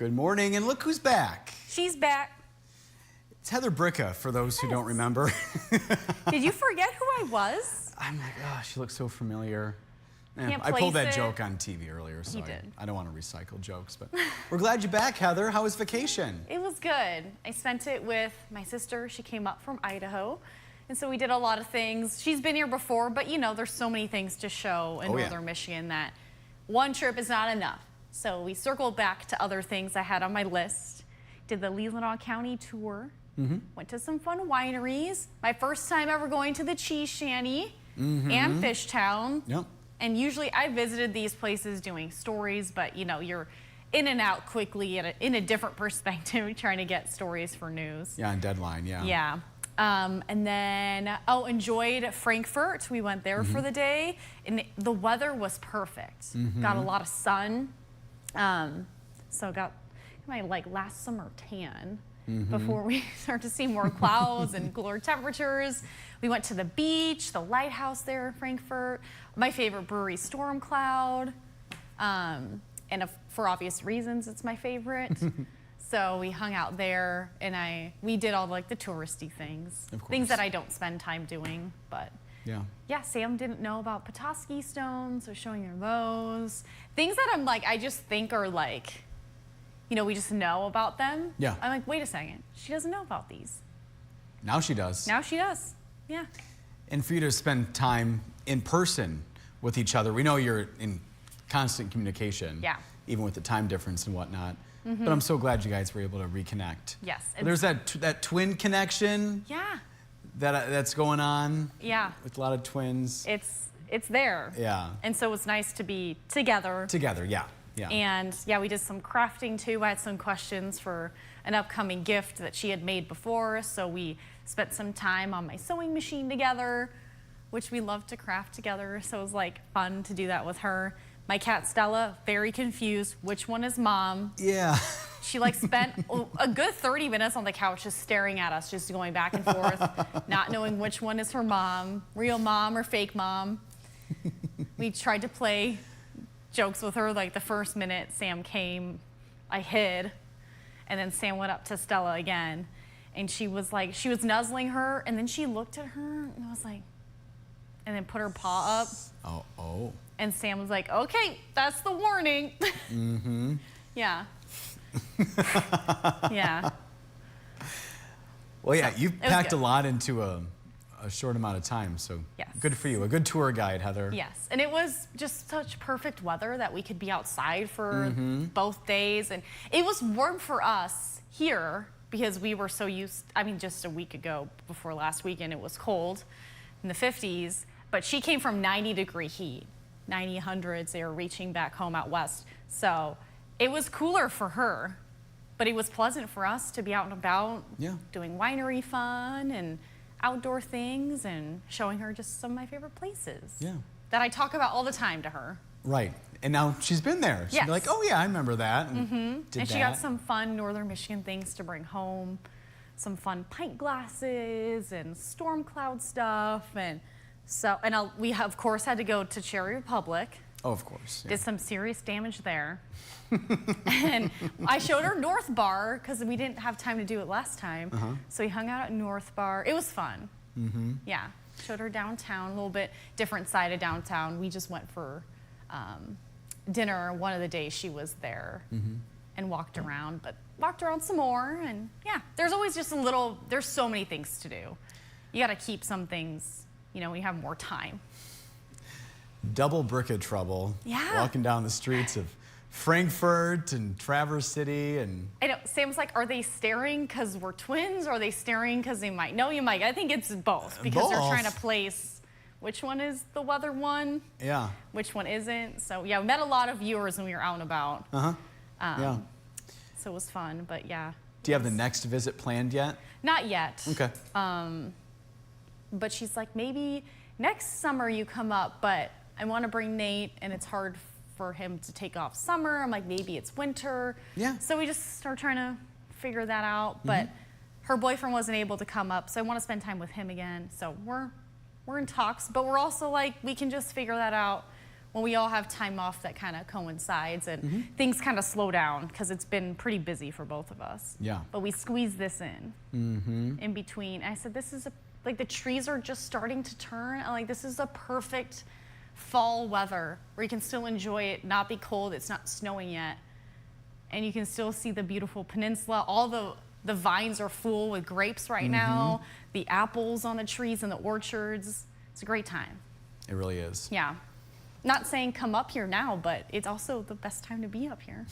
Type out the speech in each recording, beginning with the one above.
Good morning, and look who's back. She's back. It's Heather Bricca, for those who don't remember. Did you forget who I was? I'm like, oh, she looks so familiar. Can't I pulled that place it. joke on TV earlier, so You did. I don't want to recycle jokes, but we're glad you're back, Heather. How was vacation? It was good. I spent it with my sister. She came up from Idaho, and so we did a lot of things. She's been here before, but you know, there's so many things to show in northern Michigan that one trip is not enough. So we circled back to other things I had on my list. Did the Leelanau County tour. Went to some fun wineries. My first time ever going to the Cheese Shanty and Fishtown. Yep. And usually I visited these places doing stories, but you know, you're in and out quickly in a different perspective, trying to get stories for news. Yeah, on deadline, yeah. Yeah. And then, enjoyed Frankfurt. We went there for the day, and the weather was perfect. Got a lot of sun. So got my last summer tan. Before we start to see more clouds and cooler temperatures. We went to the beach, the lighthouse there in Frankfurt. My favorite brewery, Storm Cloud. For obvious reasons, it's my favorite. So we hung out there, and we did all the touristy things. Of course. Things that I don't spend time doing, but yeah, Sam didn't know about Petoskey stones, so showing her those. Things that I just think are you know, we just know about them. Yeah. I'm like, wait a second, she doesn't know about these. Now she does. Now she does, yeah. And for you to spend time in person with each other, we know you're in constant communication. Yeah. Even with the time difference and whatnot. But I'm so glad you guys were able to reconnect. Yes. There's that twin connection. Yeah. That's going on. Yeah. With a lot of twins. It's there. Yeah. And so it's nice to be together. Together, yeah. Yeah. And yeah, we did some crafting too. I had some questions for an upcoming gift that she had made before. So we spent some time on my sewing machine together, which we love to craft together. So it was fun to do that with her. My cat Stella, very confused. Which one is mom? Yeah. She spent a good 30 minutes on the couch just staring at us, just going back and forth, not knowing which one is her mom, real mom or fake mom. We tried to play jokes with her. The first minute Sam came, I hid, and then Sam went up to Stella again, and she was nuzzling her, and then she looked at her and was and then put her paw up. Oh. And Sam was like, okay, that's the warning. Yeah. Yeah. Well, yeah, So, you've packed a lot into a short amount of time, so yes. Good for you. A good tour guide, Heather. Yes, and it was just such perfect weather that we could be outside for both days, and it was warm for us here because we were so used. Just a week ago, before last weekend, it was cold in the 50s, but she came from 90-degree heat, 90, 100s. They were reaching back home out west, so it was cooler for her, but it was pleasant for us to be out and about, doing winery fun and outdoor things and showing her just some of my favorite places that I talk about all the time to her. Right. And now she's been there. She'll be like, oh yeah, I remember that. And she got some fun northern Michigan things to bring home. Some fun pint glasses and storm cloud stuff. We of course had to go to Cherry Republic. Oh, of course. Yeah. Did some serious damage there. And I showed her North Bar because we didn't have time to do it last time. So we hung out at North Bar. It was fun. Yeah. Showed her downtown, a little bit different side of downtown. We just went for dinner one of the days she was there and walked around some more. And yeah, there's always just there's so many things to do. You got to keep some things, when you have more time. Double Bricca trouble. Yeah. Walking down the streets of Frankfurt and Traverse City and... I know, Sam's like, are they staring because we're twins? Or are they staring because they might know you, Mike? I think it's both because they're trying to place which one is the weather one, which one isn't. So yeah, we met a lot of viewers when we were out and about. Yeah. So it was fun, but yeah. Do you have the next visit planned yet? Not yet. Okay. But she's like, maybe next summer you come up, but I want to bring Nate, and it's hard for him to take off summer. I'm like, maybe it's winter. Yeah. So we just start trying to figure that out. But her boyfriend wasn't able to come up, so I want to spend time with him again. So we're in talks, but we're also we can just figure that out when we all have time off that kind of coincides and things kind of slow down because it's been pretty busy for both of us. Yeah. But we squeeze this in between. I said, this is like the trees are just starting to turn. I'm like, this is a perfect fall weather where you can still enjoy it, not be cold, it's not snowing yet. And you can still see the beautiful peninsula. All the vines are full with grapes right now. The apples on the trees and the orchards. It's a great time. It really is. Yeah. Not saying come up here now, but it's also the best time to be up here.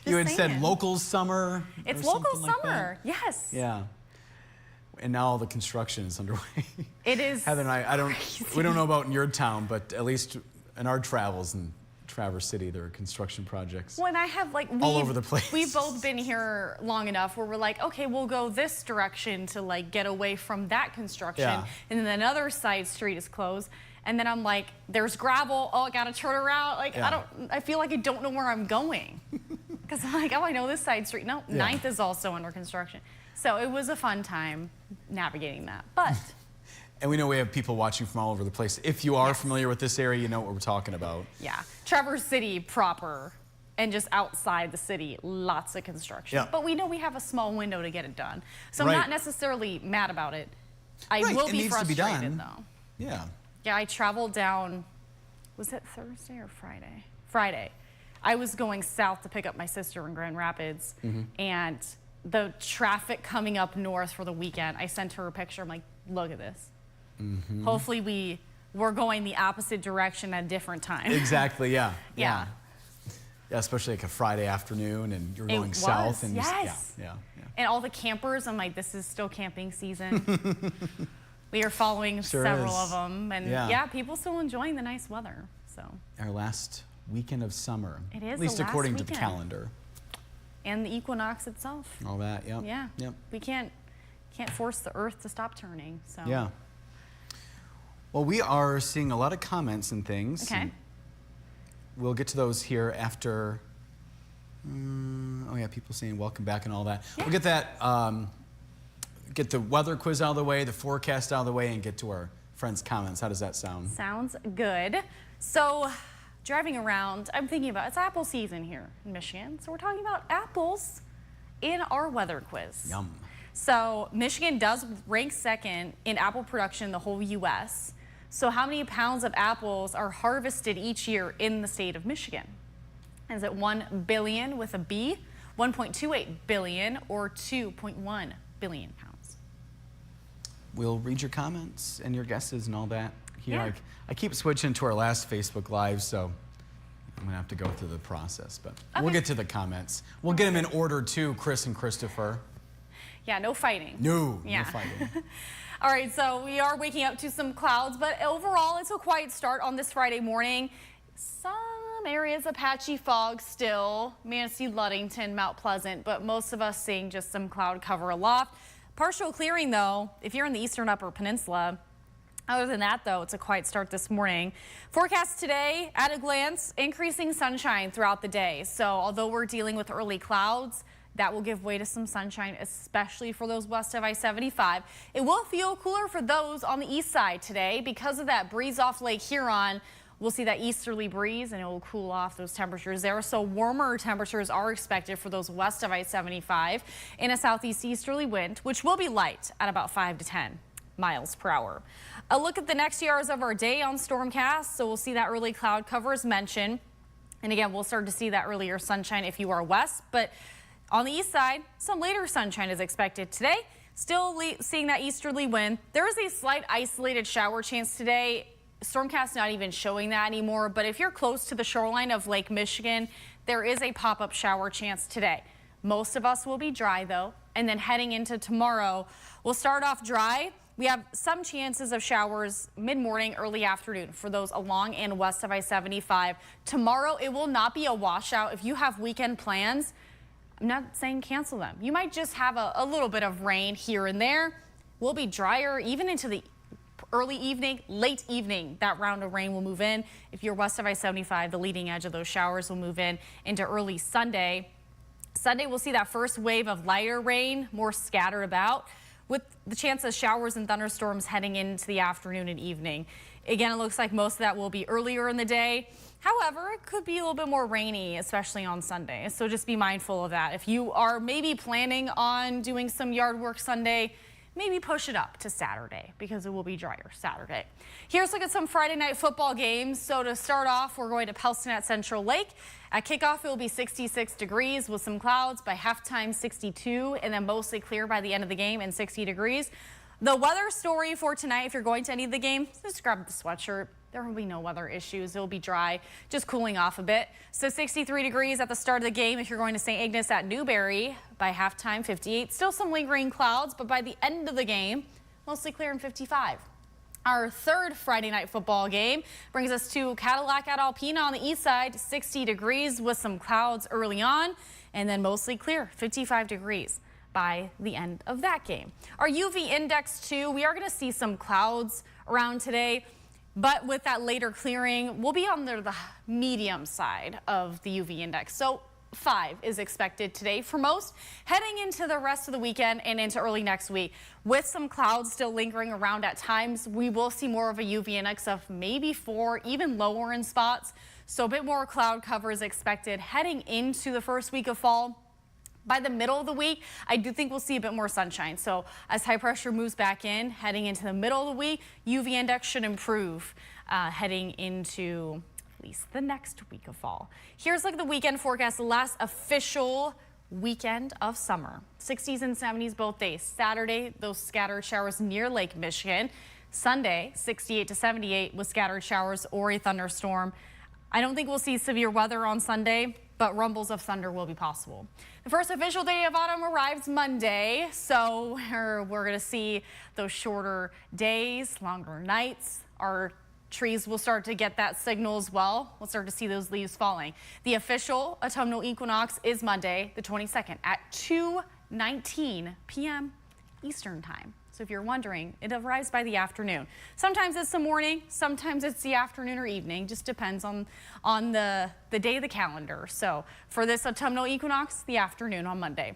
You had said saying. local summer. It's or local something like summer, that. yes. Yeah. And now all the construction is underway. It is. Heather and we don't know about in your town, but at least in our travels in Traverse City, there are construction projects. When I have all over the place. We've both been here long enough where we're like, okay, we'll go this direction to like get away from that construction. Yeah. And then another side street is closed. And then I'm like, there's gravel. Oh, I gotta turn around. Like, Yeah. I feel like I don't know where I'm going. Because I'm like, oh, I know this side street. No, Yeah. 9th is also under construction. So it was a fun time navigating that. But And we know we have people watching from all over the place. If you are familiar with this area, you know what we're talking about. yeah, Traverse City proper and just outside the city, lots of construction. Yeah. But we know we have a small window to get it done. So I'm Right. not necessarily mad about it. I Right, will it be needs to be frustrated done. though. Yeah. Yeah, I traveled down, was it Thursday or Friday? Friday. I was going south to pick up my sister in Grand Rapids, and the traffic coming up north for the weekend, I sent her a picture. I'm like, look at this. Hopefully we're going the opposite direction at a different time. Exactly, yeah. Yeah. Yeah, especially like a Friday afternoon and you're going was, south. And yes. yeah. And all the campers, I'm like, this is still camping season. We are following Sure several is. of them. And Yeah. yeah, people still enjoying the nice weather. So, Our last weekend of summer. It is At least the last according to the weekend. calendar. and the equinox itself. All that, yep. Yeah. Yep. We can't force the earth to stop turning. So. Yeah. Well, we are seeing a lot of comments and things. Okay. And we'll get to those here after. Oh yeah, people saying welcome back and all that. Yeah. We'll get that. Get the weather quiz out of the way, the forecast out of the way, and get to our friends' comments. How does that sound? Sounds good. So, driving around, I'm thinking about it's apple season here in Michigan. So we're talking about apples in our weather quiz. Yum. So Michigan does rank second in apple production in the whole U.S. So how many pounds of apples are harvested each year in the state of Michigan? Is it 1 billion with a B, 1.28 billion, or 2.1 billion pounds? We'll read your comments and your guesses and all that here. Yeah. I keep switching to our last Facebook Live, so I'm gonna have to go through the process, but we'll Okay. get to the comments. We'll get them in order too, Chris and Christopher. Yeah, no fighting. No Yeah. fighting. All right, so we are waking up to some clouds, but overall it's a quiet start on this Friday morning. Some areas of patchy fog still, Manistee, Ludington, Mount Pleasant, but most of us seeing just some cloud cover aloft. Partial clearing though, if you're in the eastern upper peninsula. Other than that though, it's a quiet start this morning. Forecast today, at a glance, increasing sunshine throughout the day. So although we're dealing with early clouds, that will give way to some sunshine, especially for those west of I-75. It will feel cooler for those on the east side today because of that breeze off Lake Huron. We'll see that easterly breeze and it will cool off those temperatures there. So warmer temperatures are expected for those west of I-75 in a southeast easterly wind, which will be light at about 5 to 10 miles per hour. A look at the next few hours of our day on Stormcast. So we'll see that early cloud cover as mentioned. And again, we'll start to see that earlier sunshine if you are west, but on the east side, some later sunshine is expected today. Still seeing that easterly wind. There is a slight isolated shower chance today. Stormcast not even showing that anymore, but if you're close to the shoreline of Lake Michigan, there is a pop-up shower chance today. Most of us will be dry though, and then heading into tomorrow, we'll start off dry. We have some chances of showers mid-morning, early afternoon for those along and west of I-75. Tomorrow, it will not be a washout. If you have weekend plans, I'm not saying cancel them. You might just have a little bit of rain here and there. We'll be drier even into the early evening, late evening. That round of rain will move in. If you're west of I-75, the leading edge of those showers will move in into early Sunday. Sunday, we'll see that first wave of lighter rain, more scattered about, with the chance of showers and thunderstorms heading into the afternoon and evening. Again, it looks like most of that will be earlier in the day. However, it could be a little bit more rainy, especially on Sunday. So just be mindful of that. If you are maybe planning on doing some yard work Sunday, maybe push it up to Saturday because it will be drier Saturday. Here's a look at some Friday night football games. So to start off, we're going to Pelston at Central Lake. At kickoff, it will be 66 degrees with some clouds. By halftime, 62, and then mostly clear by the end of the game and 60 degrees. The weather story for tonight, if you're going to any of the game, just grab the sweatshirt. There will be no weather issues. It'll be dry, just cooling off a bit. So 63 degrees at the start of the game if you're going to St. Ignace at Newberry. By halftime, 58. Still some lingering clouds, but by the end of the game, mostly clear and 55. Our third Friday night football game brings us to Cadillac at Alpena on the east side, 60 degrees with some clouds early on, and then mostly clear, 55 degrees by the end of that game. Our UV index too, we are going to see some clouds around today, but with that later clearing, we'll be on the medium side of the UV index. So 5 is expected today for most. Heading into the rest of the weekend and into early next week, with some clouds still lingering around at times, we will see more of a UV index of maybe 4, even lower in spots. So a bit more cloud cover is expected heading into the first week of fall. By the middle of the week, I do think we'll see a bit more sunshine. So as high pressure moves back in, heading into the middle of the week, UV index should improve heading into at least the next week of fall. Here's like the weekend forecast, the last official weekend of summer. 60s and 70s both days. Saturday, those scattered showers near Lake Michigan. Sunday, 68 to 78 with scattered showers or a thunderstorm. I don't think we'll see severe weather on Sunday, but rumbles of thunder will be possible. The first official day of autumn arrives Monday, so we're going to see those shorter days, longer nights. Our trees will start to get that signal as well. We'll start to see those leaves falling. The official autumnal equinox is Monday, the 22nd at 2:19 p.m. Eastern time. So if you're wondering, it arrives by the afternoon. Sometimes it's the morning, sometimes it's the afternoon or evening. Just depends on the day of the calendar. So for this autumnal equinox, the afternoon on Monday.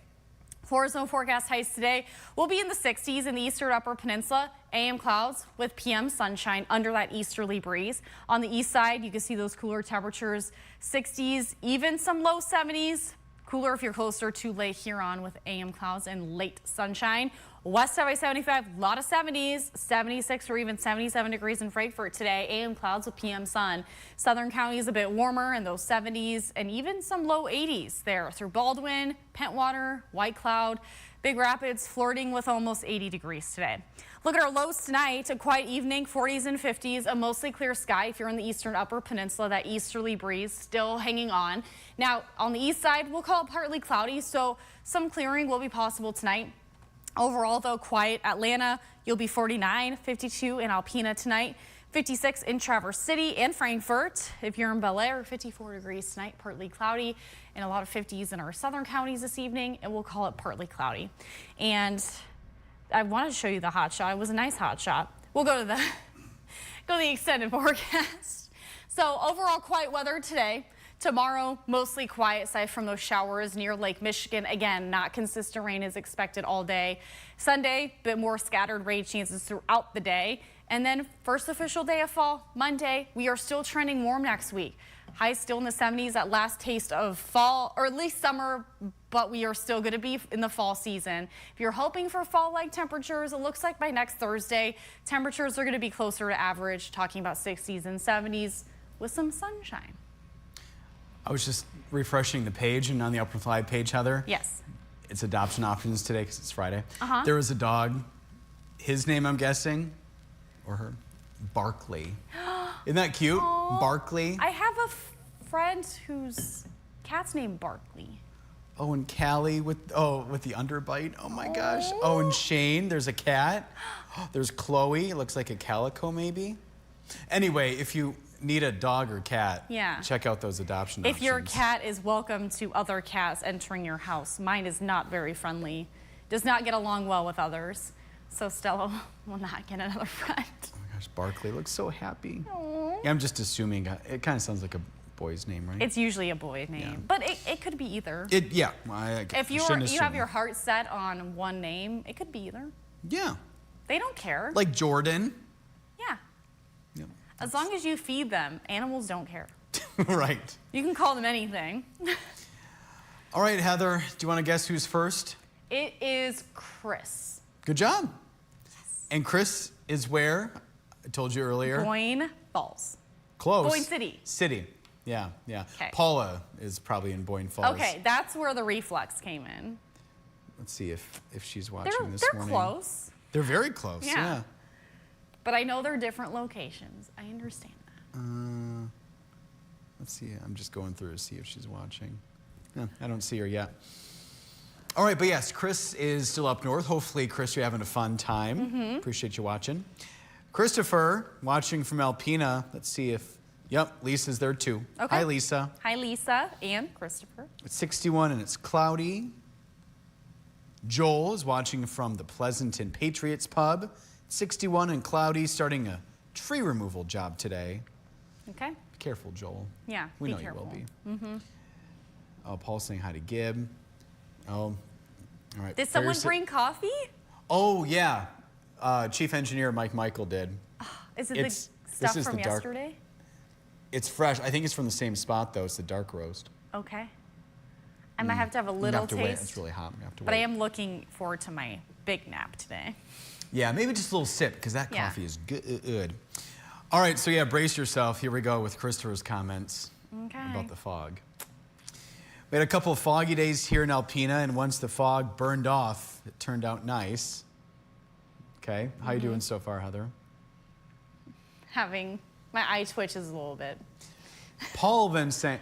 Zone forecast highs today will be in the 60s in the eastern upper peninsula. AM clouds with PM sunshine under that easterly breeze. On the east side, you can see those cooler temperatures, 60s, even some low 70s. Cooler if you're closer to Lake Huron with AM clouds and late sunshine. West side by 75, a lot of 70s, 76 or even 77 degrees in Frankfort today. AM clouds with PM sun. Southern counties a bit warmer in those 70s and even some low 80s there through Baldwin, Pentwater, White Cloud, Big Rapids flirting with almost 80 degrees today. Look at our lows tonight. A quiet evening, 40s and 50s, a mostly clear sky if you're in the eastern upper peninsula. That easterly breeze still hanging on. Now on the east side, we'll call it partly cloudy, so some clearing will be possible tonight. Overall, though, quiet. Atlanta, you'll be 49, 52 in Alpena tonight, 56 in Traverse City and Frankfort. If you're in Bel Air, 54 degrees tonight, partly cloudy, and a lot of 50s in our southern counties this evening, and we'll call it partly cloudy. And I wanted to show you the hot shot. It was a nice hot shot. We'll go to the extended forecast. So overall, quiet weather today. Tomorrow, mostly quiet aside from those showers near Lake Michigan. Again, not consistent rain is expected all day. Sunday, a bit more scattered rain chances throughout the day. And then first official day of fall, Monday, we are still trending warm next week. Highs still in the 70s, that last taste of fall, or at least summer, but we are still going to be in the fall season. If you're hoping for fall-like temperatures, it looks like by next Thursday, temperatures are going to be closer to average, talking about 60s and 70s with some sunshine. I was just refreshing the page, and on the upper fly page, Heather. Yes. It's adoption options today because it's Friday. Uh-huh. There was a dog. His name, I'm guessing, or her, Barkley. Isn't that cute? Aww. Barkley. I have a friend whose cat's named Barkley. Oh, and Callie with the underbite. Oh my gosh. Oh, and Shane, there's a cat. There's Chloe, it looks like a calico maybe. Anyway, if you need a dog or cat, check out those adoption options. If your cat is welcome to other cats entering your house. Mine is not very friendly, does not get along well with others. So Stella will not get another friend. Oh my gosh, Barkley looks so happy. Aww. Yeah, I'm just assuming, it kind of sounds like a boy's name, right? It's usually a boy name, but it could be either. If you have your heart set on one name, it could be either. Yeah. They don't care. Like Jordan. Yeah. Yep. As long as you feed them, animals don't care. Right. You can call them anything. All right, Heather, do you want to guess who's first? It is Chris. Good job. Yes. And Chris is where? I told you earlier. Boyne Falls. Close. Boyne City. City. Yeah, yeah. Okay. Paula is probably in Boyne Falls. Okay, that's where the reflex came in. Let's see if she's watching this They're morning. close. They're very close, yeah. But I know they're different locations. I understand that. Let's see. I'm just going through to see if she's watching. No, I don't see her yet. All right, but yes, Chris is still up north. Hopefully, Chris, you're having a fun time. Appreciate you watching. Christopher, watching from Alpena. Let's see if, yep, Lisa's there too. Okay. Hi, Lisa. Hi, Lisa and Christopher. It's 61 and it's cloudy. Joel is watching from the Pleasanton Patriots Pub. 61 and cloudy, starting a tree removal job today. Okay. Be careful, Joel. Yeah, we know careful. you will be. Oh, Paul's saying hi to Gib. Oh, all right. Did someone bring coffee? Oh, yeah. Chief Engineer Mike Michael did. Is it the stuff from dark. yesterday? It's fresh. I think it's from the same spot, though. It's the dark roast. Okay. I might have to have a little taste. Wait. It's really hot. We have to wait. But I am looking forward to my big nap today. Yeah, maybe just a little sip, because that Yeah. coffee is good. All right, so yeah, brace yourself. Here we go with Christopher's comments about the fog. We had a couple of foggy days here in Alpena, and once the fog burned off, it turned out nice. Okay, how you doing so far, Heather? My eye twitches a little bit. Paul then saying,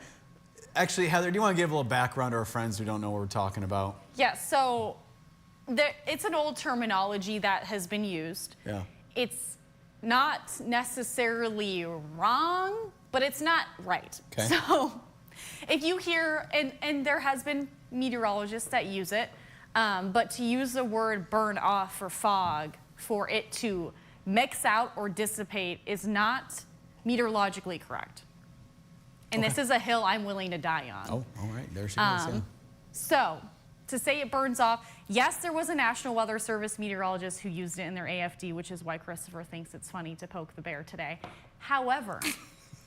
actually, Heather, do you want to give a little background to our friends who don't know what we're talking about? Yeah, so it's an old terminology that has been used. Yeah. It's not necessarily wrong, but it's not right. Okay. So if you hear, and there has been meteorologists that use it, but to use the word burn off for fog, for it to mix out or dissipate is not meteorologically correct. And this is a hill I'm willing to die on. Oh, all right, there she goes. Yeah. So, to say it burns off, yes, there was a National Weather Service meteorologist who used it in their AFD, which is why Christopher thinks it's funny to poke the bear today. However,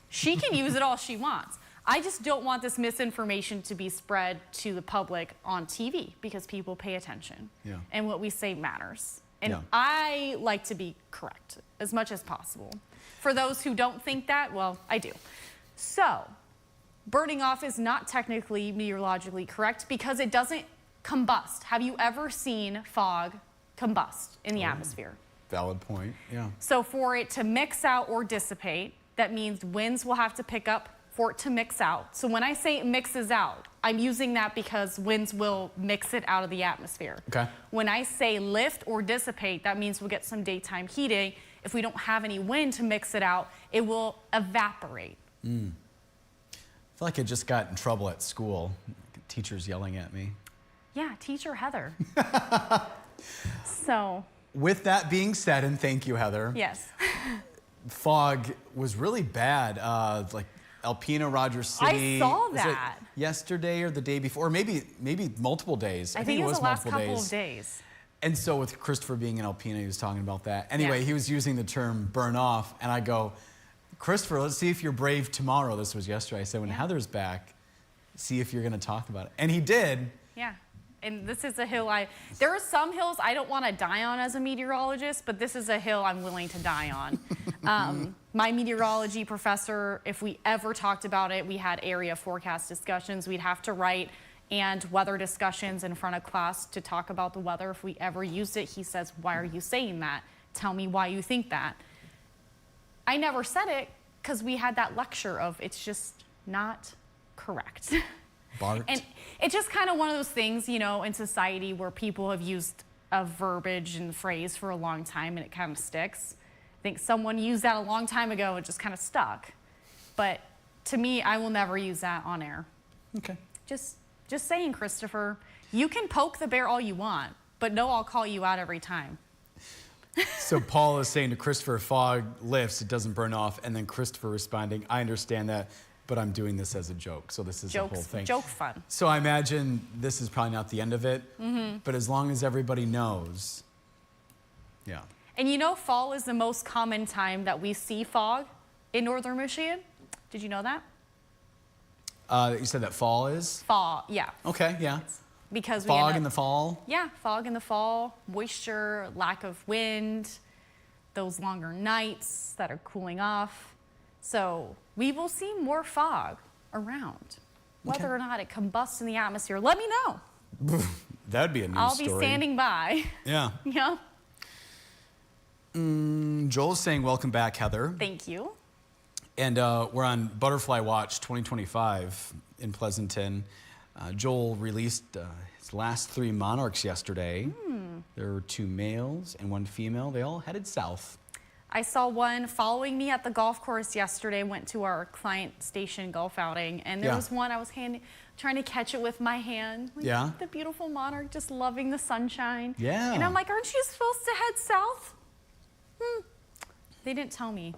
she can use it all she wants. I just don't want this misinformation to be spread to the public on TV because people pay attention. Yeah. And what we say matters. And Yeah. I like to be correct as much as possible. For those who don't think that, well, I do. So, burning off is not technically meteorologically correct because it doesn't combust. Have you ever seen fog combust in the atmosphere? Valid point, yeah. So for it to mix out or dissipate, that means winds will have to pick up for it to mix out. So when I say it mixes out, I'm using that because winds will mix it out of the atmosphere. Okay. When I say lift or dissipate, that means we'll get some daytime heating. If we don't have any wind to mix it out, it will evaporate. I feel like I just got in trouble at school. Teachers yelling at me. Yeah, teacher Heather. So. With that being said, and thank you, Heather. Yes. Fog was really bad. Like Alpena, Rogers City. I saw was it that. yesterday or the day before, or maybe multiple days. I think it was the last multiple couple days. of days. And so with Christopher being in Alpena, he was talking about that. Anyway, Yeah. he was using the term burn off, and I go, Christopher, let's see if you're brave tomorrow. This was yesterday. I said, when Heather's back, see if you're going to talk about it. And he did. Yeah. And this is a hill there are some hills I don't want to die on as a meteorologist, but this is a hill I'm willing to die on. My meteorology professor, if we ever talked about it, we had area forecast discussions. We'd have to write and weather discussions in front of class to talk about the weather. If we ever used it, he says, why are you saying that? Tell me why you think that. I never said it because we had that lecture of it's just not correct. Bart. And it's just kind of one of those things, you know, in society where people have used a verbiage and phrase for a long time and it kind of sticks. I think someone used that a long time ago and it just kind of stuck. But to me, I will never use that on air. Okay. Just saying, Christopher, you can poke the bear all you want, but no, I'll call you out every time. So Paul is saying to Christopher, fog lifts, it doesn't burn off. And then Christopher responding, I understand that, but I'm doing this as a joke. So this is the whole thing. Joke fun. So I imagine this is probably not the end of it, but as long as everybody knows, yeah. And you know, fall is the most common time that we see fog in northern Michigan. Did you know that? You said that fall is? Fall, yeah. Okay, yeah. Because we Fog end in the up, fall? yeah, fog in the fall, moisture, lack of wind, those longer nights that are cooling off. So we will see more fog around. Whether or not it combusts in the atmosphere, let me know. That'd be a news I'll story. be standing by. Yeah. Yeah. Joel's saying, welcome back, Heather. Thank you. And we're on Butterfly Watch 2025 in Pleasanton. Joel released his last 3 monarchs yesterday. There were 2 males and 1 female. They all headed south. I saw one following me at the golf course yesterday, went to our client station golf outing, and there was one I was trying to catch it with my hand. Like, yeah. The beautiful monarch just loving the sunshine. Yeah. And I'm like, aren't you supposed to head south? They didn't tell me.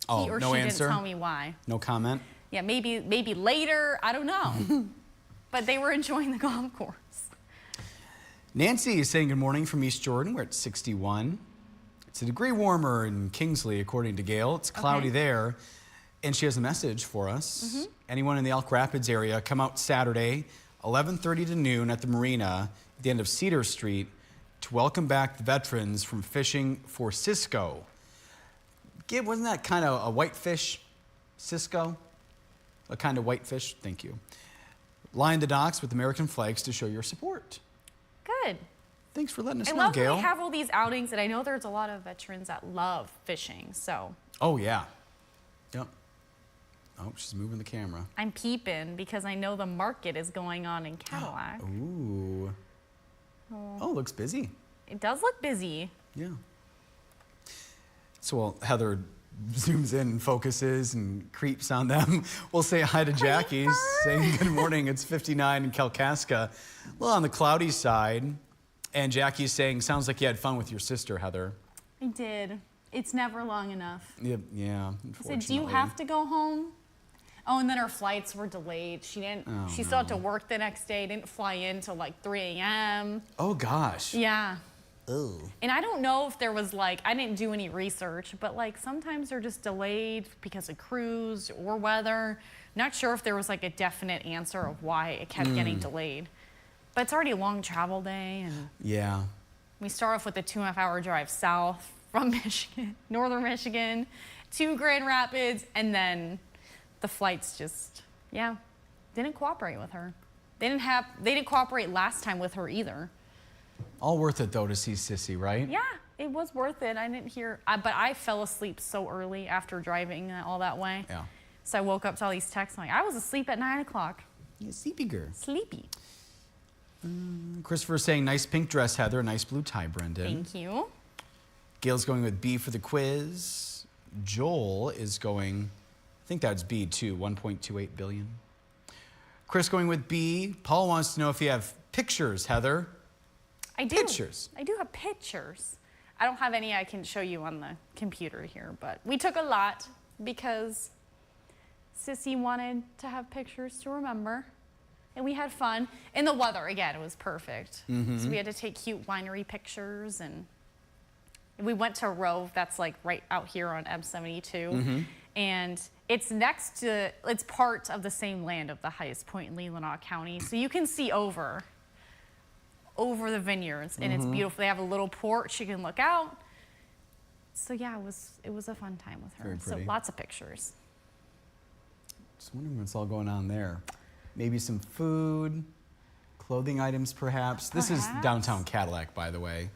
Oh, He or no she answer? didn't tell me why. No comment? Yeah, maybe later, I don't know. But they were enjoying the golf course. Nancy is saying good morning from East Jordan. We're at 61. It's a degree warmer in Kingsley, according to Gail. It's cloudy there. And she has a message for us. Anyone in the Elk Rapids area, come out Saturday, 11:30 to noon at the marina at the end of Cedar Street to welcome back the veterans from fishing for Cisco. Gib, wasn't that kind of a whitefish, Cisco? A kind of whitefish? Thank you. Line the docks with American flags to show your support. Good. Thanks for letting us I know, love Gail. when we have all these outings, and I know there's a lot of veterans that love fishing, so. Oh, yeah. Yep. Oh, she's moving the camera. I'm peeping because I know the market is going on in Cadillac. Ooh. Oh, looks busy. It does look busy. Yeah. So while Heather zooms in and focuses and creeps on them, we'll say hi to Jackie, saying good morning. It's 59 in Kalkaska. A little on the cloudy side. And Jackie's saying, sounds like you had fun with your sister, Heather. I did. It's never long enough. Yeah, I unfortunately. said, do you have to go home? Oh, and then her flights were delayed. She didn't. She still had to work the next day. Didn't fly in till like 3 a.m. Oh, gosh. Yeah. Ew. And I don't know if there was like, I didn't do any research, but like sometimes they're just delayed because of crews or weather. Not sure if there was like a definite answer of why it kept getting delayed. But it's already a long travel day, and Yeah. we start off with a 2.5-hour drive south from Michigan, northern Michigan, to Grand Rapids, and then the flights just, didn't cooperate with her. They didn't cooperate last time with her either. All worth it, though, to see Sissy, right? Yeah, it was worth it. I didn't hear, but I fell asleep so early after driving all that way. Yeah. So I woke up to all these texts. I'm like, I was asleep at 9 o'clock. Yeah, sleepy girl. Sleepy. Christopher's saying, nice pink dress, Heather. Nice blue tie, Brendan. Thank you. Gail's going with B for the quiz. Joel is going, I think that's B too, 1.28 billion. Chris going with B. Paul wants to know if you have pictures, Heather. I do. Pictures. I do have pictures. I don't have any I can show you on the computer here, but we took a lot because Sissy wanted to have pictures to remember. And we had fun. And the weather, again, it was perfect. So we had to take cute winery pictures. And we went to Rove, that's like right out here on M72. And it's it's part of the same land of the highest point in Leelanau County. So you can see over the vineyards, and it's beautiful. They have a little porch, you can look out. So yeah, it was a fun time with her. Very So pretty. lots of pictures. Just wondering what's all going on there. Maybe some food, clothing items, perhaps. This is Perhaps. downtown Cadillac, by the way.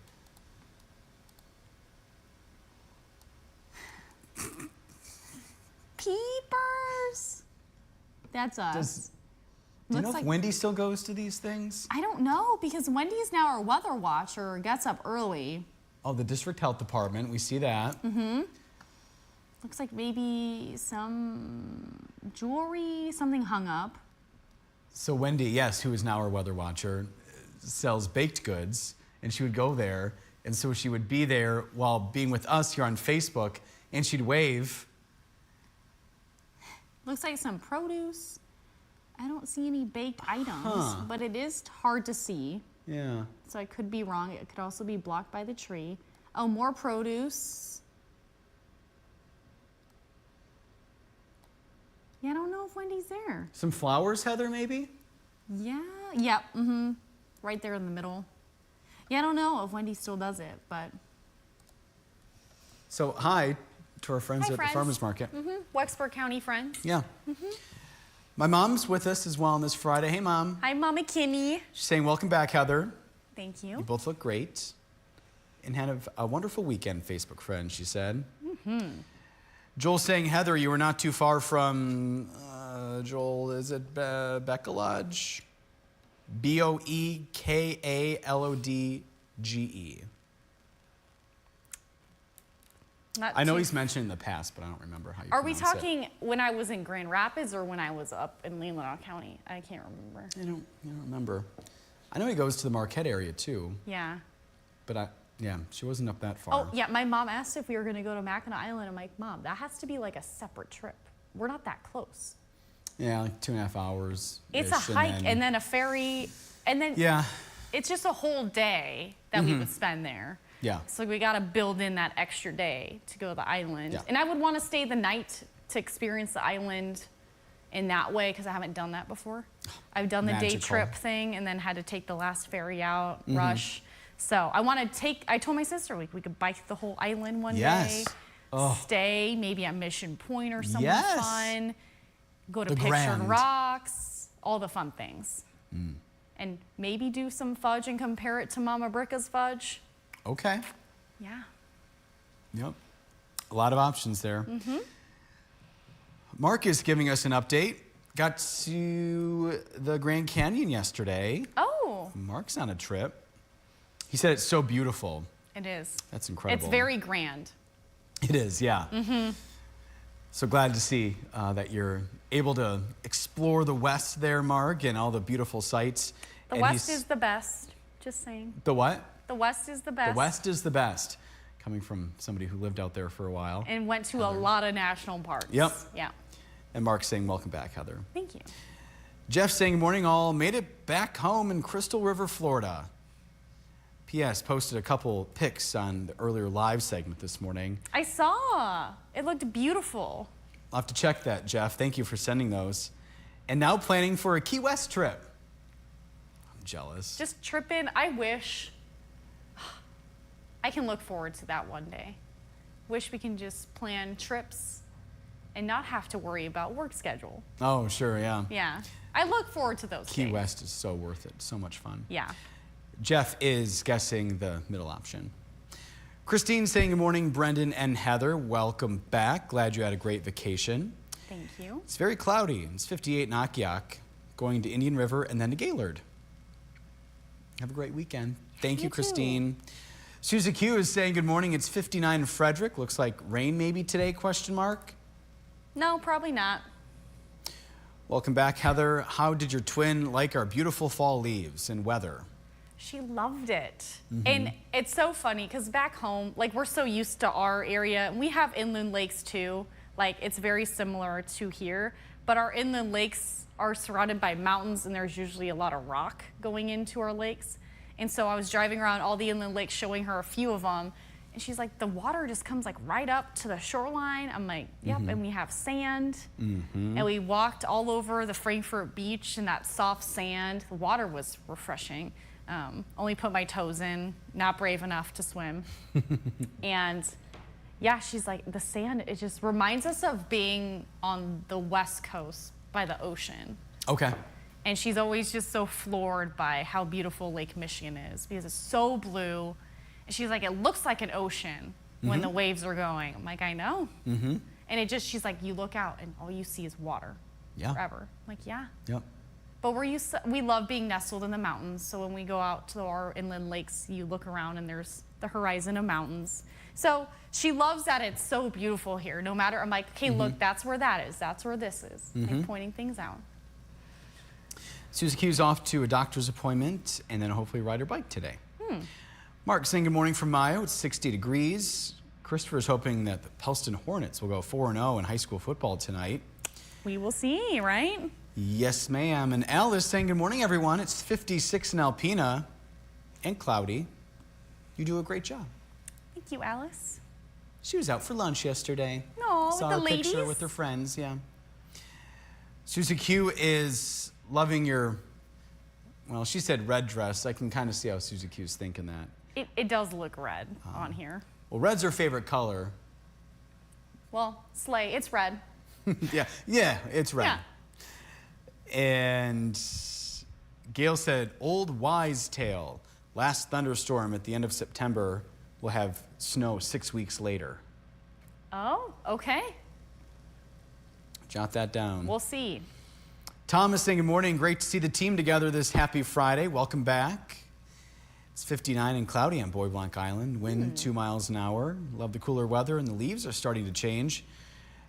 Peepers. That's us. Do you Looks know if like- Wendy still goes to these things? I don't know, because Wendy's now our weather watcher, gets up early. Oh, the district health department. We see that. Looks like maybe some jewelry, something hung up. So Wendy, yes, who is now our weather watcher, sells baked goods, and she would go there, and so she would be there while being with us here on Facebook, and she'd wave. Looks like some produce. I don't see any baked items, but it is hard to see. Yeah. So I could be wrong. It could also be blocked by the tree. Oh, more produce. Yeah, I don't know if Wendy's there. Some flowers, Heather, maybe? Yeah. Yep. Mm-hmm. Right there in the middle. Yeah, I don't know if Wendy still does it, but. So, hi to our friends Hi, at friends. the farmers market. Wexford County friends. Yeah. My mom's with us as well on this Friday. Hey, Mom. Hi, Mama Kinney. She's saying, welcome back, Heather. Thank You you. both look great and had a wonderful weekend, Facebook friend, she said. Joel saying, Heather, you were not too far from, Joel, is it Bekalodge? Boekalodge. I know he's mentioned in the past, but I don't remember how you Are we pronounce talking when I was in Grand Rapids or when I was up in Leelanau County? I can't remember. I don't remember. I know he goes to the Marquette area too, Yeah. but she wasn't up that far. Oh, yeah, my mom asked if we were going to go to Mackinac Island. I'm like, Mom, that has to be like a separate trip. We're not that close. Yeah, like 2.5 hours. It's a hike and then a ferry, and then it's just a whole day that we would spend there. Yeah. So we got to build in that extra day to go to the island. Yeah. And I would want to stay the night to experience the island in that way because I haven't done that before. I've done the day Magical. trip thing and then had to take the last ferry out, rush. So I told my sister we could bike the whole island one day, stay maybe at Mission Point or somewhere fun, go to Pictured Grand. Rocks, all the fun things. And maybe do some fudge and compare it to Mama Bricca's fudge. Okay. Yeah. Yep. A lot of options there. Mark is giving us an update. Got to the Grand Canyon yesterday. Oh. Mark's on a trip. He said it's so beautiful. It is. That's incredible. It's very grand. It is, yeah. So glad to see that you're able to explore the West there, Mark, and all the beautiful sights. The West is the best. Just saying. The what? The West is the best. The West is the best. Coming from somebody who lived out there for a while. And went to a lot of national parks. Yep. Yeah. And Mark saying, welcome back, Heather. Thank you. Jeff saying, good morning all. Made it back home in Crystal River, Florida. P.S. Posted a couple pics on the earlier live segment this morning. I saw. It looked beautiful. I'll have to check that, Jeff. Thank you for sending those. And now planning for a Key West trip. I'm jealous. Just tripping. I wish. I can look forward to that one day. Wish we can just plan trips and not have to worry about work schedule. Oh, sure, yeah. Yeah. I look forward to those Key days. West is so worth it. So much fun. Yeah. Jeff is guessing the middle option. Christine saying good morning, Brendan and Heather. Welcome back. Glad you had a great vacation. Thank you. It's very cloudy. It's 58 in Akiak, going to Indian River and then to Gaylord. Have a great weekend. Thank you, You too. Christine. Susie Q is saying good morning. It's 59 in Frederick. Looks like rain maybe today, question mark. No, probably not. Welcome back, Heather. How did your twin like our beautiful fall leaves and weather? She loved it. And it's so funny because back home, like we're so used to our area, and we have inland lakes too. Like it's very similar to here, but our inland lakes are surrounded by mountains and there's usually a lot of rock going into our lakes. And so I was driving around all the inland lakes showing her a few of them. And she's like, the water just comes like right up to the shoreline. I'm like, yep, and we have sand. And we walked all over the Frankfurt beach in that soft sand. The water was refreshing. Only put my toes in, not brave enough to swim. And yeah, she's like, the sand, it just reminds us of being on the West Coast by the ocean. Okay. And she's always just so floored by how beautiful Lake Michigan is because it's so blue. And she's like, it looks like an ocean when the waves are going. I'm like, I know. And it just, she's like, you look out and all you see is water forever. I'm like, yeah. Yep. But we love being nestled in the mountains. So when we go out to our inland lakes, you look around and there's the horizon of mountains. So she loves that it's so beautiful here. No matter, I'm like, okay, look, that's where that is. That's where this is. Like pointing things out. Susie Q's off to a doctor's appointment and then hopefully ride her bike today. Mark saying good morning from Mayo. It's 60 degrees. Christopher's hoping that the Pelston Hornets will go 4-0 in high school football tonight. We will see, right? Yes, ma'am. And Alice saying good morning, everyone. It's 56 in Alpena and cloudy. You do a great job. Thank you, Alice. She was out for lunch yesterday. No, Saw with a the picture ladies? with her friends, yeah. Susie Q is loving your, well, she said red dress. I can kind of see how Susie Q's thinking that. It does look red on here. Well, red's her favorite color. Well, slay, it's red. yeah, it's red. Yeah. And Gail said, old wise tale. Last thunderstorm at the end of September will have snow 6 weeks later. Oh, okay. Jot that down. We'll see. Thomas saying good morning. Great to see the team together this happy Friday. Welcome back. It's 59 and cloudy on Bois Blanc Island. Wind 2 miles an hour. Love the cooler weather and the leaves are starting to change.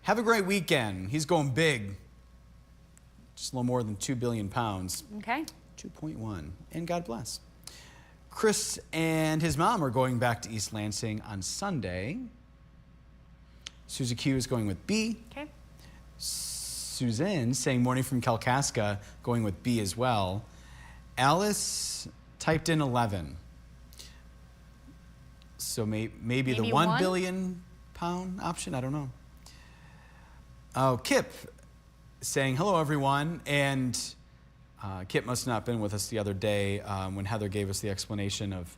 Have a great weekend. He's going big. Just a little more than 2 billion pounds. Okay. 2.1. And God bless. Chris and his mom are going back to East Lansing on Sunday. Susie Q is going with B. Okay. Suzanne saying morning from Kalkaska, going with B as well. Alice typed in 11. So maybe the 1 billion pound option, I don't know. Oh, Kip saying hello everyone, and Kip must not have been with us the other day when Heather gave us the explanation of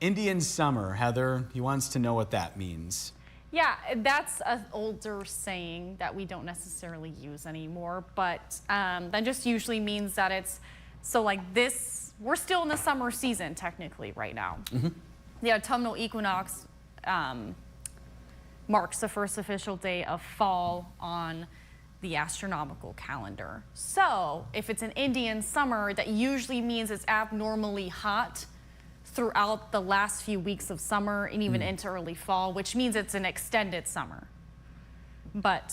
Indian summer. Heather, he wants to know what that means. Yeah, that's an older saying that we don't necessarily use anymore, but that just usually means that it's, so like this, we're still in the summer season technically right now. The autumnal equinox marks the first official day of fall on the astronomical calendar. So if it's an Indian summer, that usually means it's abnormally hot throughout the last few weeks of summer and even into early fall, which means it's an extended summer. But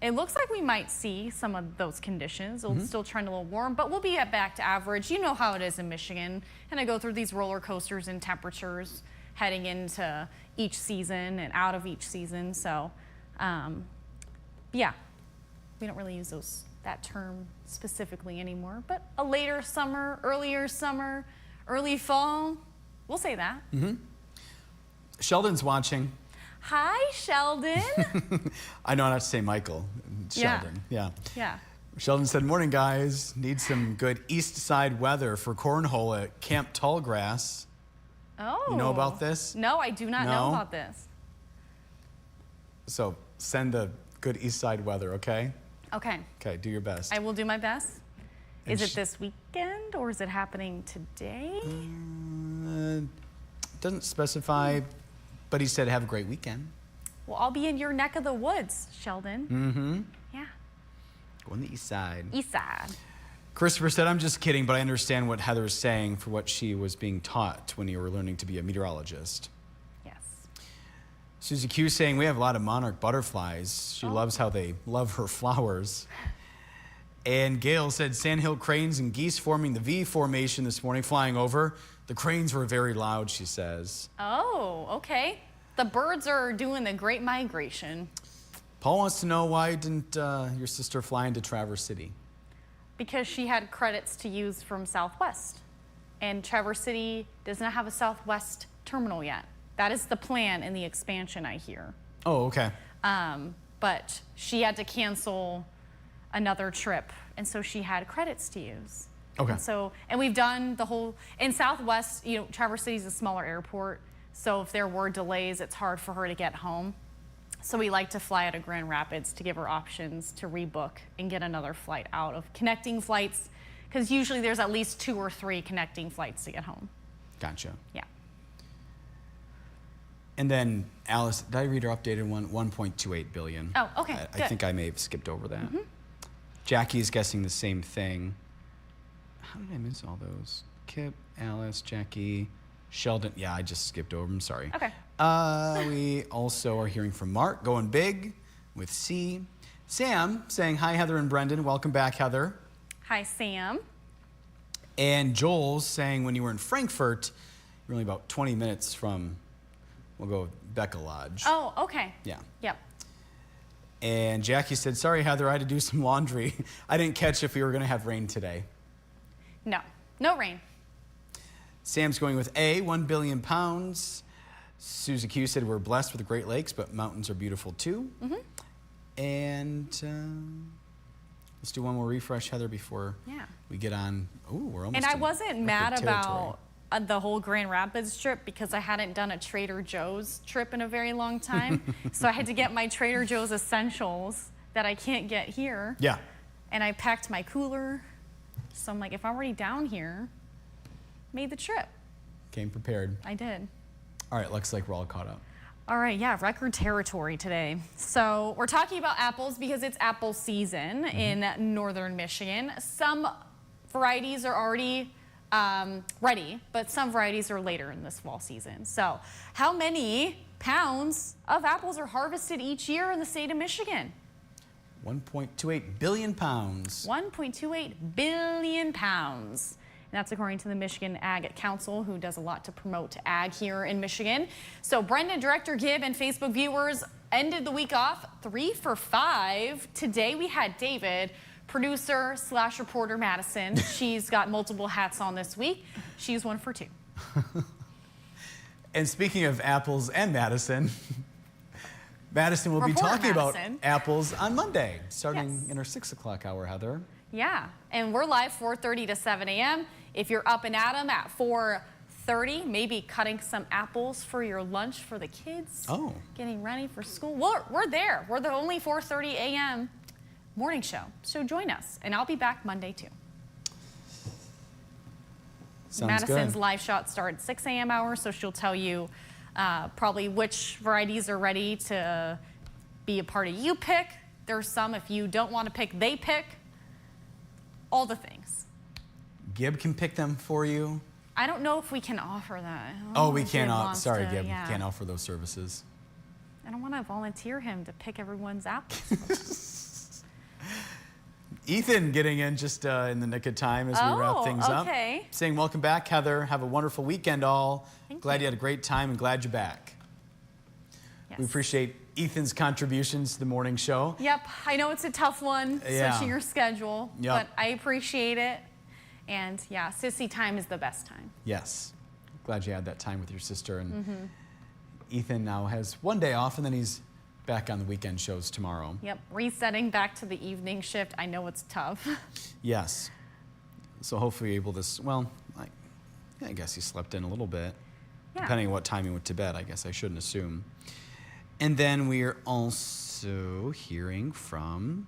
it looks like we might see some of those conditions. It'll still trend a little warm, but we'll be back to average. You know how it is in Michigan. And I go through these roller coasters in temperatures heading into each season and out of each season. So yeah, we don't really use that term specifically anymore, but a later summer, earlier summer, early fall, we'll say that. Sheldon's watching. Hi, Sheldon. I know not to say Michael. Sheldon, yeah. Sheldon said, morning guys, need some good east side weather for cornhole at Camp Tallgrass. Oh. You know about this? No, I do not know about this. So send the good east side weather, okay? Okay. Okay, do your best. I will do my best. Is it this weekend or is it happening today? Doesn't specify, but he said have a great weekend. Well, I'll be in your neck of the woods, Sheldon. Yeah. Go on the east side. East side. Christopher said, I'm just kidding, but I understand what Heather is saying for what she was being taught when you were learning to be a meteorologist. Yes. Susie Q saying, we have a lot of monarch butterflies. She loves how they love her flowers. And Gail said, sandhill cranes and geese forming the V formation this morning, flying over. The cranes were very loud, she says. Oh, okay. The birds are doing the great migration. Paul wants to know, why didn't your sister fly into Traverse City? Because she had credits to use from Southwest. And Traverse City does not have a Southwest terminal yet. That is the plan in the expansion, I hear. Oh, okay. But she had to cancel another trip, and so she had credits to use. Okay. And we've done the whole, in Southwest, you know, Traverse City is a smaller airport, so if there were delays, it's hard for her to get home. So we like to fly out of Grand Rapids to give her options to rebook and get another flight out of connecting flights, because usually there's at least 2 or 3 connecting flights to get home. Gotcha. Yeah. And then Alice, did I read her updated one? 1.28 billion. Oh, okay, I think I may have skipped over that. Jackie's guessing the same thing. How did I miss all those? Kip, Alice, Jackie, Sheldon. Yeah, I just skipped over them, sorry. Okay. We also are hearing from Mark, going big with C. Sam saying, hi, Heather and Brendan. Welcome back, Heather. Hi, Sam. And Joel's saying, when you were in Frankfurt, you're only about 20 minutes from, we'll go Becca Lodge. Oh, okay. Yeah. Yep. And Jackie said, sorry, Heather, I had to do some laundry. I didn't catch if we were going to have rain today. No, no rain. Sam's going with A, 1 billion pounds. Susie Q said, we're blessed with the Great Lakes, but mountains are beautiful too. And Let's do one more refresh, Heather, before we get on. Ooh, we're almost. And I wasn't mad territory. about the whole Grand Rapids trip because I hadn't done a Trader Joe's trip in a very long time. So I had to get my Trader Joe's essentials that I can't get here. Yeah. And I packed my cooler. So I'm like, if I'm already down here, made the trip. Came prepared. I did. All right, looks like we're all caught up. All right, yeah, record territory today. So we're talking about apples because it's apple season in northern Michigan. Some varieties are already ready, but some varieties are later in this fall season. So how many pounds of apples are harvested each year in the state of Michigan? 1.28 billion pounds. 1.28 billion pounds. And that's according to the Michigan Ag Council, who does a lot to promote ag here in Michigan. So Brendan, Director Gibb, and Facebook viewers ended the week off 3 for 5. Today we had David, producer / reporter Madison. She's got multiple hats on this week. She's 1 for 2. And speaking of apples and Madison, Madison will be talking about apples on Monday, starting in our 6 o'clock hour, Heather. Yeah, and we're live 4:30 to 7 a.m. If you're up and at 'em at 4:30, maybe cutting some apples for your lunch for the kids. Oh. Getting ready for school. We're there. We're the only 4:30 a.m. morning show. So join us, and I'll be back Monday too. Sounds Madison's good. live shot starts 6 a.m. hour, so she'll tell you probably which varieties are ready to be a part of you pick. There's some if you don't want to pick, they pick. All the things. Gibb can pick them for you. I don't know if we can offer that. Oh, we can't. Sorry, to, Gibb. yeah. Can't offer those services. I don't want to volunteer him to pick everyone's apples. Ethan getting in just in the nick of time as we wrap things up. Saying welcome back, Heather. Have a wonderful weekend all. Glad you had a great time and glad you're back. Yes. We appreciate Ethan's contributions to the morning show. Yep, I know it's a tough one, switching your schedule, but I appreciate it. And yeah, sissy time is the best time. Yes, glad you had that time with your sister. And Ethan now has one day off and then he's back on the weekend shows tomorrow. Yep, resetting back to the evening shift. I know it's tough. Yes, so hopefully you're able to, well, I guess he slept in a little bit. Depending on what time he went to bed, I guess I shouldn't assume. And then we're also hearing from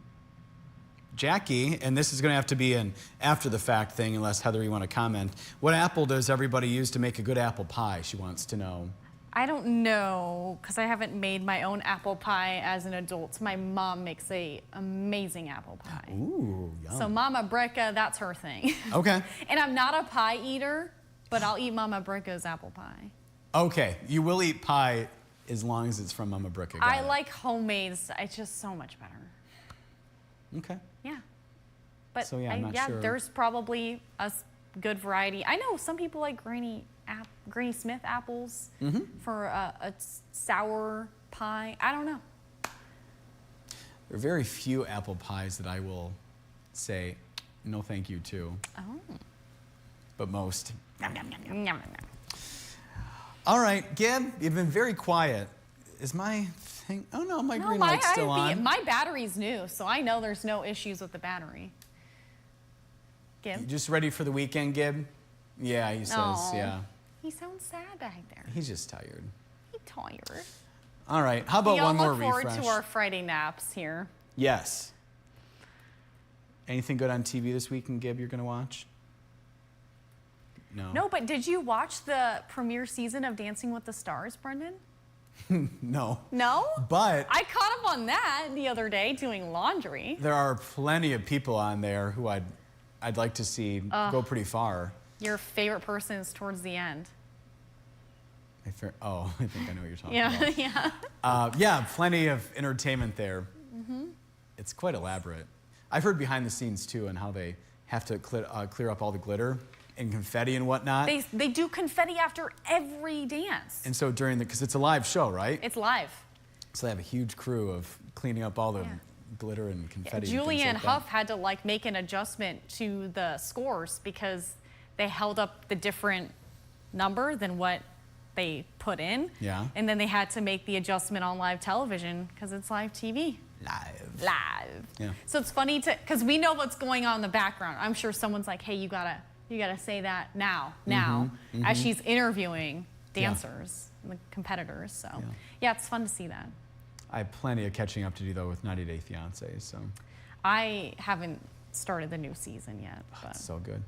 Jackie, and this is going to have to be an after-the-fact thing, unless, Heather, you want to comment. What apple does everybody use to make a good apple pie, she wants to know. I don't know, because I haven't made my own apple pie as an adult. My mom makes an amazing apple pie. Ooh, yum. So Mama Bricca, that's her thing. Okay. And I'm not a pie eater, but I'll eat Mama Bricca's apple pie. Okay, you will eat pie as long as it's from Mama Bricca. I like homemades. It's just so much better. Okay. Yeah. But so, I'm not sure. There's probably a good variety. I know some people like Granny Smith apples for a sour pie. I don't know. There are very few apple pies that I will say no thank you to. Oh. But most. Yum, yum, yum, yum, yum, yum. All right, Gibb, you've been very quiet. Is my thing? Oh no, my green light's still on. My battery's new, so I know there's no issues with the battery. Gibb? You just ready for the weekend, Gibb? Yeah, he says, yeah. He sounds sad back there. He's just tired. He's tired. All right, how about one more refresh? We all look forward to our Friday naps here. Yes. Anything good on TV this weekend, Gibb, you're going to watch? No. No, but did you watch the premiere season of Dancing with the Stars, Brendan? No. No? But I caught up on that the other day doing laundry. There are plenty of people on there who I'd like to see go pretty far. Your favorite person is towards the end. I think I know what you're talking about. Yeah. Yeah, plenty of entertainment there. It's quite elaborate. I've heard behind the scenes too, and how they have to clear up all the glitter and confetti and whatnot. They do confetti after every dance. And so because it's a live show, right? It's live. So they have a huge crew of cleaning up all the glitter and confetti. Yeah, Julie and Huff had to make an adjustment to the scores because they held up the different number than what they put in. Yeah. And then they had to make the adjustment on live television because it's live TV. Live. Yeah. So it's funny because we know what's going on in the background. I'm sure someone's like, hey, you gotta say that now, as she's interviewing dancers, the competitors. So yeah, it's fun to see that. I have plenty of catching up to do though with 90 Day Fiance. So I haven't started the new season yet. But so good.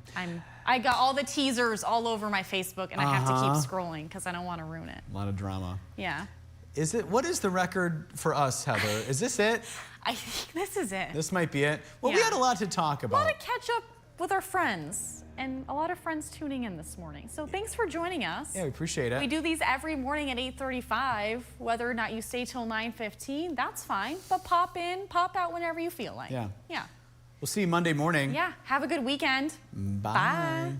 I got all the teasers all over my Facebook, and I have to keep scrolling because I don't want to ruin it. A lot of drama. Yeah. What is the record for us, Heather? Is this it? I think this is it. This might be it. Well, we Yeah. had a lot to talk about. A lot of catch up with our friends, and a lot of friends tuning in this morning. So thanks for joining us. Yeah, we appreciate it. We do these every morning at 8:35. Whether or not you stay till 9:15, that's fine. But pop in, pop out whenever you feel like. Yeah. Yeah. We'll see you Monday morning. Yeah. Have a good weekend. Bye. Bye.